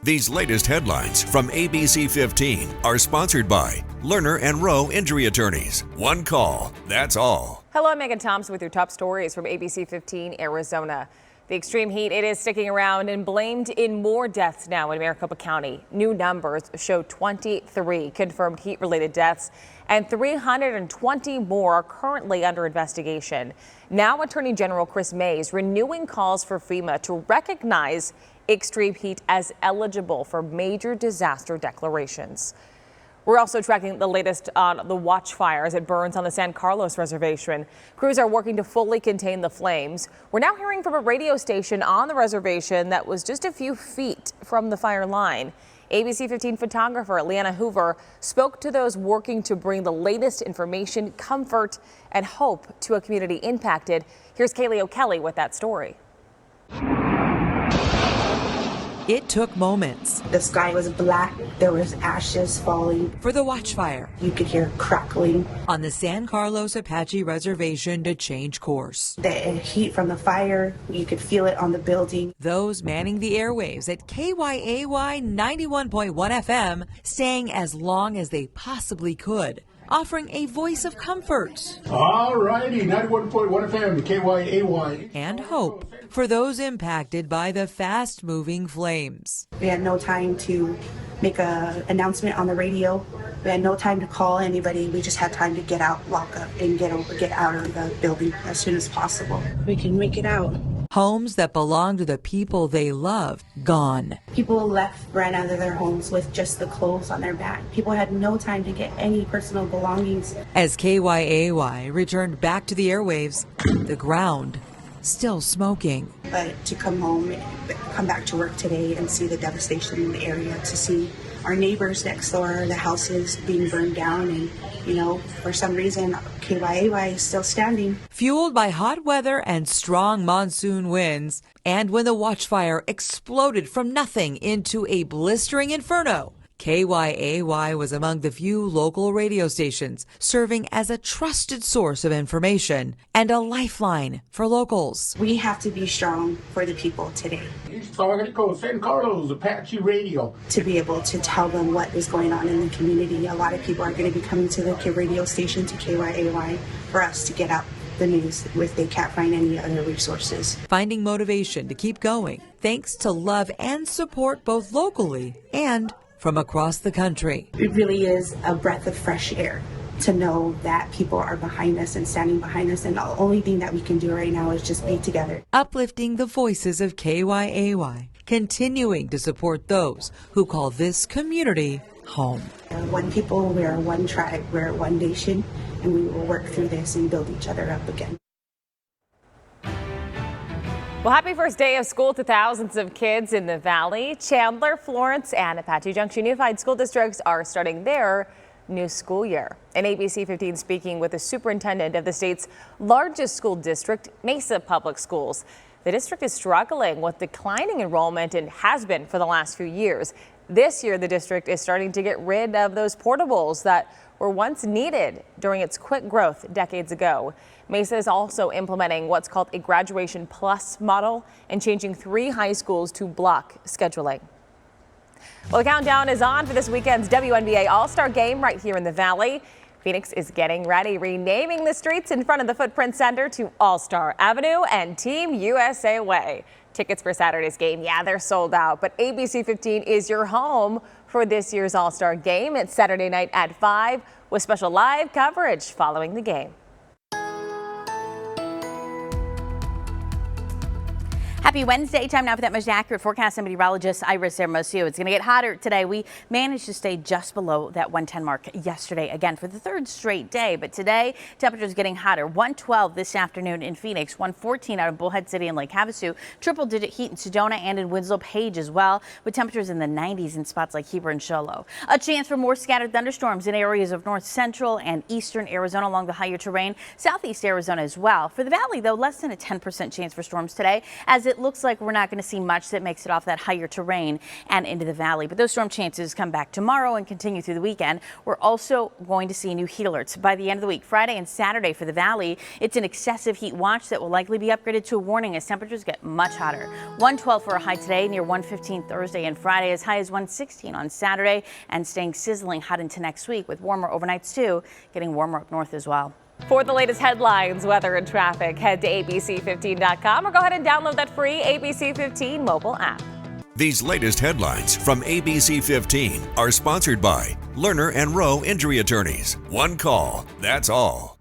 These latest headlines from ABC15 are sponsored by Lerner and Rowe Injury Attorneys. One call, that's all. Hello, I'm Megan Thompson with your top stories from ABC15 Arizona. The extreme heat, it is sticking around and blamed in more deaths now in Maricopa County. New numbers show 23 confirmed heat-related deaths and 320 more are currently under investigation. Now Attorney General Chris Mays renewing calls for FEMA to recognize extreme heat as eligible for major disaster declarations. We're also tracking the latest on the watch fire as it burns on the San Carlos reservation. Crews are working to fully contain the flames. We're now hearing from a radio station on the reservation that was just a few feet from the fire line. ABC15 photographer Leanna Hoover spoke to those working to bring the latest information, comfort, and hope to a community impacted. Here's Kaylee O'Kelly with that story. It took moments. The sky was black. There was ashes falling. For the watch fire. You could hear crackling. On the San Carlos Apache Reservation to change course. The heat from the fire, you could feel it on the building. Those manning the airwaves at KYAY 91.1 FM staying as long as they possibly could, offering a voice of comfort. All righty, 91.1 FM, KYAY. And hope for those impacted by the fast-moving flames. We had no time to make an announcement on the radio. We had no time to call anybody. We just had time to get out, lock up, and get out of the building as soon as possible. We can make it out. Homes that belong to the people they love, gone. People ran out of their homes with just the clothes on their back. People had no time to get any personal belongings. As KYAY returned back to the airwaves, the ground still smoking. But to come home, come back to work today and see the devastation in the area, to see our neighbors next door, the houses being burned down, and, for some reason, KYAY is still standing. Fueled by hot weather and strong monsoon winds, and when the watchfire exploded from nothing into a blistering inferno, KYAY was among the few local radio stations serving as a trusted source of information and a lifeline for locals. We have to be strong for the people today. He's talking to San Carlos Apache Radio. To be able to tell them what is going on in the community. A lot of people are going to be coming to the radio station, to KYAY, for us to get out the news if they can't find any other resources. Finding motivation to keep going thanks to love and support both locally and from across the country. It really is a breath of fresh air to know that people are behind us and standing behind us, and the only thing that we can do right now is just be together. Uplifting the voices of KYAY, continuing to support those who call this community home. We're one people, we are one tribe, we're one nation, and we will work through this and build each other up again. Well, happy first day of school to thousands of kids in the Valley. Chandler, Florence, and Apache Junction Unified School Districts are starting their new school year. And ABC 15 speaking with the superintendent of the state's largest school district, Mesa Public Schools. The district is struggling with declining enrollment and has been for the last few years. This year, the district is starting to get rid of those portables that were once needed during its quick growth decades ago. Mesa is also implementing what's called a Graduation Plus model and changing 3 high schools to block scheduling. Well, the countdown is on for this weekend's WNBA All-Star game right here in the Valley. Phoenix is getting ready, renaming the streets in front of the Footprint Center to All-Star Avenue and Team USA Way. Tickets for Saturday's game, they're sold out, but ABC 15 is your home for this year's All-Star game. It's Saturday night at 5 with special live coverage following the game. Happy Wednesday. Time now for that most accurate forecast. I'm meteorologist Iris Hermosillo. It's going to get hotter today. We managed to stay just below that 110 mark yesterday, again for the 3rd straight day. But today, temperatures getting hotter. 112 this afternoon in Phoenix, 114 out of Bullhead City and Lake Havasu. Triple-digit heat in Sedona and in Winslow Page as well, with temperatures in the 90s in spots like Heber and Show Low. A chance for more scattered thunderstorms in areas of north central and eastern Arizona along the higher terrain, southeast Arizona as well. For the valley, though, less than a 10% chance for storms today, as it it looks like we're not going to see much that makes it off that higher terrain and into the valley. But those storm chances come back tomorrow and continue through the weekend. We're also going to see new heat alerts by the end of the week. Friday and Saturday for the valley, it's an excessive heat watch that will likely be upgraded to a warning as temperatures get much hotter. 112 for a high today, near 115 Thursday and Friday, as high as 116 on Saturday, and staying sizzling hot into next week with warmer overnights too, getting warmer up north as well. For the latest headlines, weather, and traffic, head to ABC15.com or go ahead and download that free ABC15 mobile app. These latest headlines from ABC15 are sponsored by Lerner and Rowe Injury Attorneys. One call, that's all.